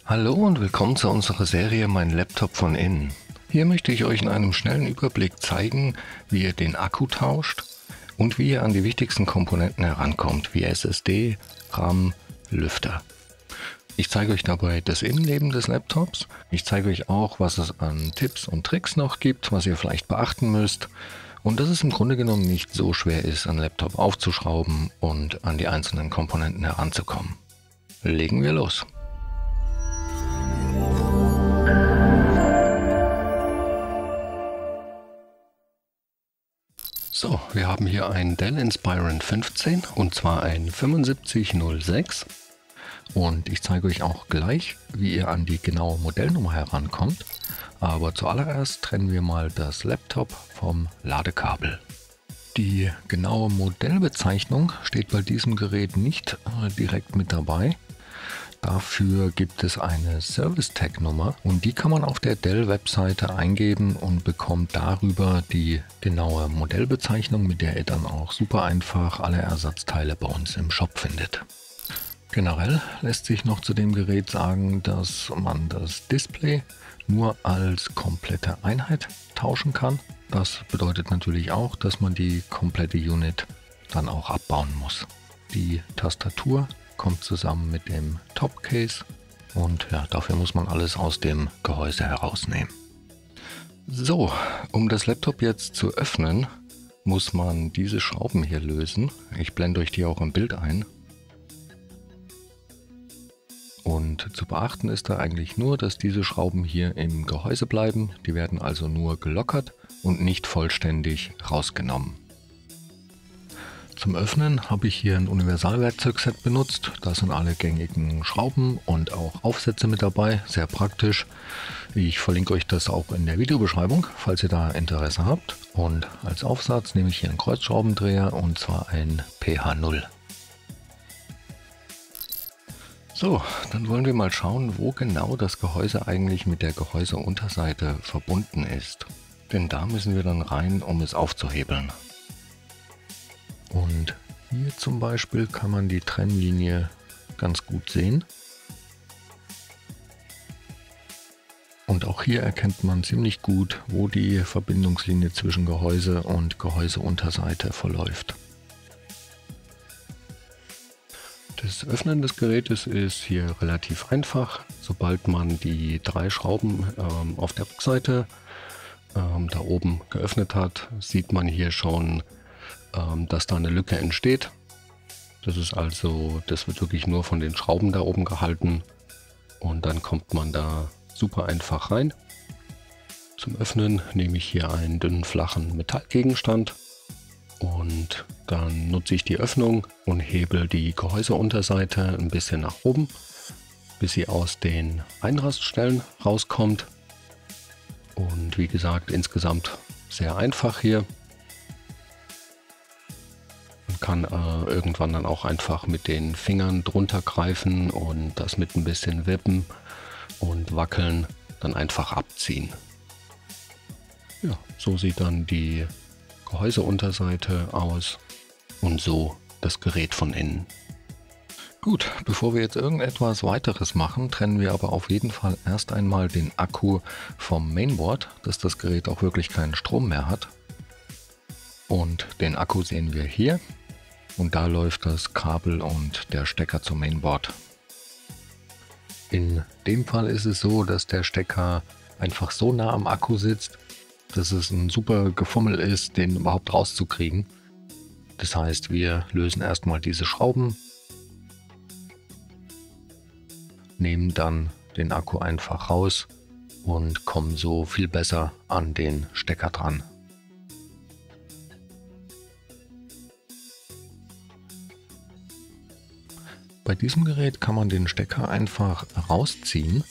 Hallo und willkommen zu unserer Serie Mein Laptop von innen. Hier möchte ich euch in einem schnellen Überblick zeigen, wie ihr den Akku tauscht und wie ihr an die wichtigsten Komponenten herankommt, wie SSD, RAM, Lüfter. Ich zeige euch dabei das Innenleben des Laptops. Ich zeige euch auch, was es an Tipps und Tricks noch gibt, was ihr vielleicht beachten müsst. Und dass es im Grunde genommen nicht so schwer ist, einen Laptop aufzuschrauben und an die einzelnen Komponenten heranzukommen. Legen wir los. So, wir haben hier einen Dell Inspiron 15 und zwar ein 7506 und ich zeige euch auch gleich, wie ihr an die genaue Modellnummer herankommt, aber zuallererst trennen wir mal das Laptop vom Ladekabel. Die genaue Modellbezeichnung steht bei diesem Gerät nicht direkt mit dabei. Dafür gibt es eine Service-Tag-Nummer und die kann man auf der Dell-Webseite eingeben und bekommt darüber die genaue Modellbezeichnung, mit der ihr dann auch super einfach alle Ersatzteile bei uns im Shop findet. Generell lässt sich noch zu dem Gerät sagen, dass man das Display nur als komplette Einheit tauschen kann. Das bedeutet natürlich auch, dass man die komplette Unit dann auch abbauen muss. Die Tastatur kommt zusammen mit dem Topcase und ja, dafür muss man alles aus dem Gehäuse herausnehmen. So, um das Laptop jetzt zu öffnen, muss man diese Schrauben hier lösen. Ich blende euch die auch im Bild ein. Und zu beachten ist da eigentlich nur, dass diese Schrauben hier im Gehäuse bleiben. Die werden also nur gelockert und nicht vollständig rausgenommen. Zum Öffnen habe ich hier ein Universalwerkzeugset benutzt. Da sind alle gängigen Schrauben und auch Aufsätze mit dabei, sehr praktisch. Ich verlinke euch das auch in der Videobeschreibung, falls ihr da Interesse habt. Und als Aufsatz nehme ich hier einen Kreuzschraubendreher und zwar ein PH0. So, dann wollen wir mal schauen, wo genau das Gehäuse eigentlich mit der Gehäuseunterseite verbunden ist. Denn da müssen wir dann rein, um es aufzuhebeln. Und hier zum Beispiel kann man die Trennlinie ganz gut sehen. Und auch hier erkennt man ziemlich gut, wo die Verbindungslinie zwischen Gehäuse und Gehäuseunterseite verläuft. Das Öffnen des Gerätes ist hier relativ einfach. Sobald man die 3 Schrauben auf der Rückseite da oben geöffnet hat, sieht man hier schon, dass da eine Lücke entsteht. Das wird wirklich nur von den Schrauben da oben gehalten und dann kommt man da super einfach rein. Zum Öffnen nehme ich hier einen dünnen flachen Metallgegenstand und dann nutze ich die Öffnung und hebel die Gehäuseunterseite ein bisschen nach oben, bis sie aus den Einraststellen rauskommt. Und wie gesagt, insgesamt sehr einfach hier. Man kann irgendwann dann auch einfach mit den Fingern drunter greifen und das mit ein bisschen Wippen und Wackeln dann einfach abziehen. Ja, so sieht dann die Gehäuseunterseite aus und so das Gerät von innen. Gut, bevor wir jetzt irgendetwas weiteres machen, trennen wir aber auf jeden Fall erst einmal den Akku vom Mainboard, dass das Gerät auch wirklich keinen Strom mehr hat. Und den Akku sehen wir hier und da läuft das Kabel und der Stecker zum Mainboard. In dem Fall ist es so, dass der Stecker einfach so nah am Akku sitzt, dass es ein super Gefummel ist, den überhaupt rauszukriegen. Das heißt, wir lösen erstmal diese Schrauben, nehmen dann den Akku einfach raus und kommen so viel besser an den Stecker dran. Bei diesem Gerät kann man den Stecker einfach rausziehen.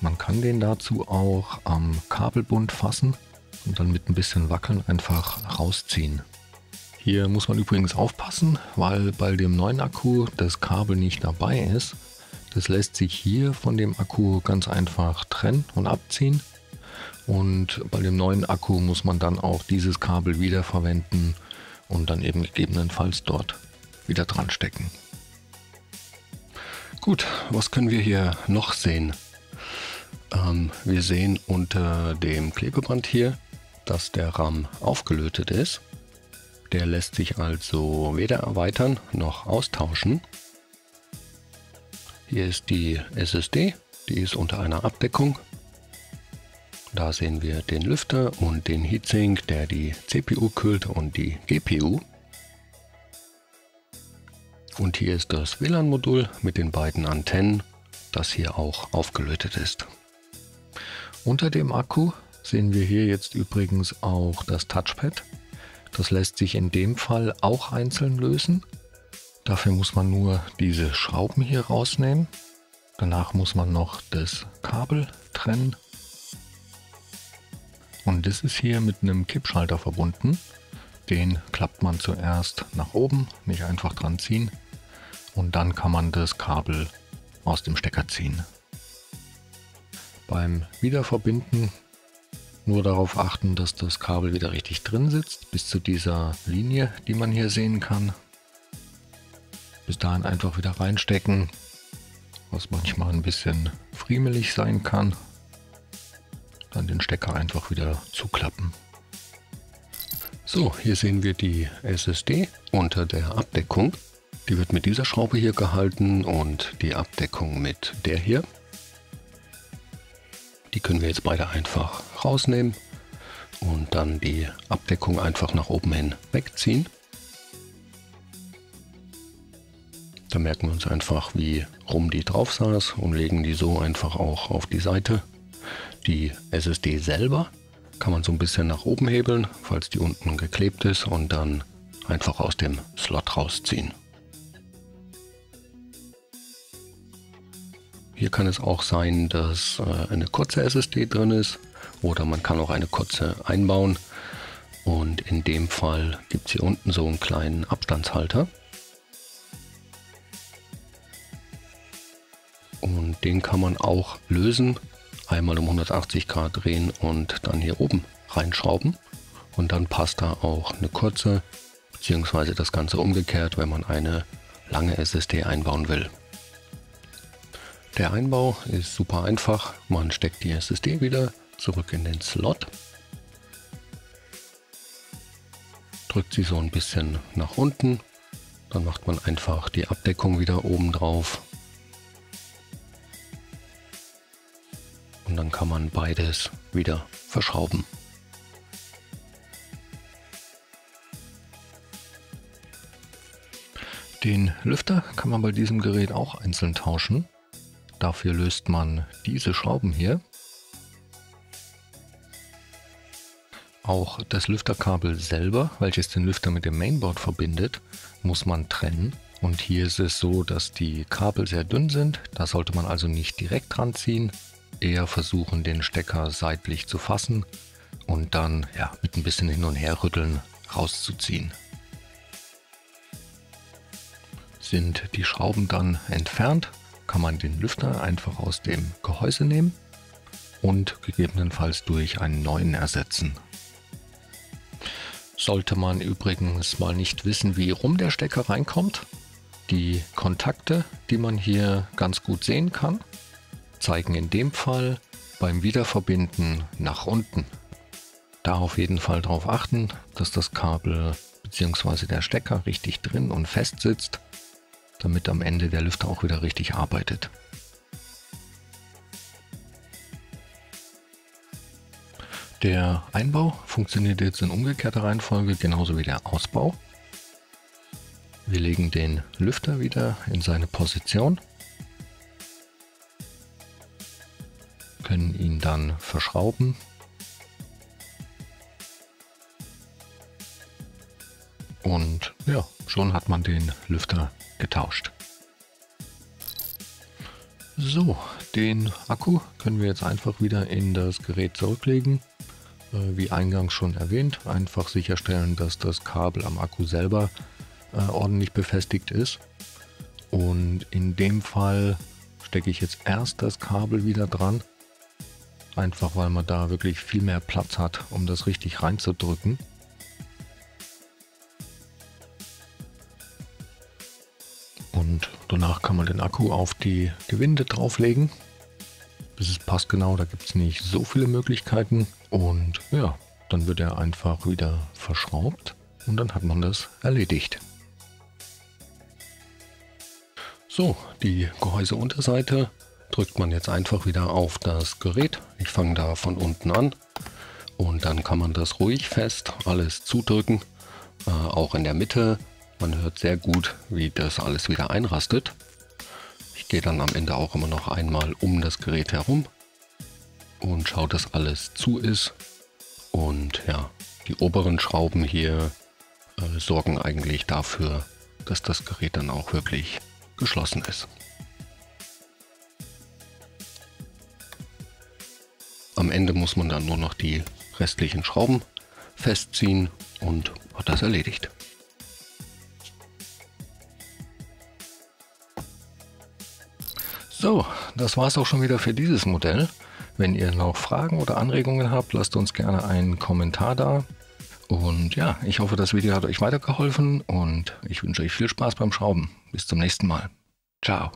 Man kann den dazu auch am Kabelbund fassen und dann mit ein bisschen Wackeln einfach rausziehen. Hier muss man übrigens aufpassen, weil bei dem neuen Akku das Kabel nicht dabei ist. Das lässt sich hier von dem Akku ganz einfach trennen und abziehen. Und bei dem neuen Akku muss man dann auch dieses Kabel wieder verwenden und dann eben gegebenenfalls dort wieder dran stecken. Gut, was können wir hier noch sehen? Wir sehen unter dem Klebeband hier, dass der RAM aufgelötet ist. Der lässt sich also weder erweitern noch austauschen. Hier ist die SSD, die ist unter einer Abdeckung. Da sehen wir den Lüfter und den Heatsink, der die CPU kühlt und die GPU. Und hier ist das WLAN-Modul mit den beiden Antennen, das hier auch aufgelötet ist. Unter dem Akku sehen wir hier jetzt übrigens auch das Touchpad. Das lässt sich in dem Fall auch einzeln lösen. Dafür muss man nur diese Schrauben hier rausnehmen. Danach muss man noch das Kabel trennen. Und das ist hier mit einem Kippschalter verbunden. Den klappt man zuerst nach oben, nicht einfach dran ziehen. Und dann kann man das Kabel aus dem Stecker ziehen. Beim Wiederverbinden nur darauf achten, dass das Kabel wieder richtig drin sitzt, bis zu dieser Linie, die man hier sehen kann. Bis dahin einfach wieder reinstecken, was manchmal ein bisschen friemelig sein kann. Dann den Stecker einfach wieder zuklappen. So, hier sehen wir die SSD unter der Abdeckung. Die wird mit dieser Schraube hier gehalten und die Abdeckung mit der hier. Die können wir jetzt beide einfach rausnehmen und dann die Abdeckung einfach nach oben hin wegziehen. Da merken wir uns einfach, wie rum die drauf saß und legen die so einfach auch auf die Seite. Die SSD selber kann man so ein bisschen nach oben hebeln, falls die unten geklebt ist, und dann einfach aus dem Slot rausziehen. Hier kann es auch sein, dass eine kurze SSD drin ist oder man kann auch eine kurze einbauen. Und in dem Fall gibt es hier unten so einen kleinen Abstandshalter. Und den kann man auch lösen, einmal um 180 Grad drehen und dann hier oben reinschrauben. Und dann passt da auch eine kurze, beziehungsweise das Ganze umgekehrt, wenn man eine lange SSD einbauen will. Der Einbau ist super einfach. Man steckt die SSD wieder zurück in den Slot, drückt sie so ein bisschen nach unten, dann macht man einfach die Abdeckung wieder oben drauf und dann kann man beides wieder verschrauben. Den Lüfter kann man bei diesem Gerät auch einzeln tauschen. Dafür löst man diese Schrauben hier. Auch das Lüfterkabel selber, welches den Lüfter mit dem Mainboard verbindet, muss man trennen. Und hier ist es so, dass die Kabel sehr dünn sind. Da sollte man also nicht direkt dran ziehen, eher versuchen, den Stecker seitlich zu fassen und dann mit ein bisschen hin und her rütteln rauszuziehen. Sind die Schrauben dann entfernt, kann man den Lüfter einfach aus dem Gehäuse nehmen und gegebenenfalls durch einen neuen ersetzen. Sollte man übrigens mal nicht wissen, wie rum der Stecker reinkommt, die Kontakte, die man hier ganz gut sehen kann, zeigen in dem Fall beim Wiederverbinden nach unten. Da auf jeden Fall darauf achten, dass das Kabel bzw. der Stecker richtig drin und fest sitzt, damit am Ende der Lüfter auch wieder richtig arbeitet. Der Einbau funktioniert jetzt in umgekehrter Reihenfolge genauso wie der Ausbau. Wir legen den Lüfter wieder in seine Position, können ihn dann verschrauben und schon hat man den Lüfter getauscht. So, den Akku können wir jetzt einfach wieder in das Gerät zurücklegen. Wie eingangs schon erwähnt, einfach sicherstellen, dass das Kabel am Akku selber ordentlich befestigt ist. Und in dem Fall stecke ich jetzt erst das Kabel wieder dran, einfach weil man da wirklich viel mehr Platz hat, um das richtig reinzudrücken. Und Danach kann man den Akku auf die Gewinde drauflegen. Das ist passgenau, da gibt es nicht so viele Möglichkeiten. Und ja, dann wird er einfach wieder verschraubt und dann hat man das erledigt. So, die Gehäuseunterseite drückt man jetzt einfach wieder auf das Gerät. Ich fange da von unten an und dann kann man das ruhig fest alles zudrücken, auch in der Mitte. Man hört sehr gut, wie das alles wieder einrastet. Ich gehe dann am Ende auch immer noch einmal um das Gerät herum und schaue, dass alles zu ist. Und ja, die oberen Schrauben hier sorgen eigentlich dafür, dass das Gerät dann auch wirklich geschlossen ist. Am Ende muss man dann nur noch die restlichen Schrauben festziehen und hat das erledigt. So, das war es auch schon wieder für dieses Modell. Wenn ihr noch Fragen oder Anregungen habt, lasst uns gerne einen Kommentar da. Und ja, ich hoffe, das Video hat euch weitergeholfen und ich wünsche euch viel Spaß beim Schrauben. Bis zum nächsten Mal. Ciao.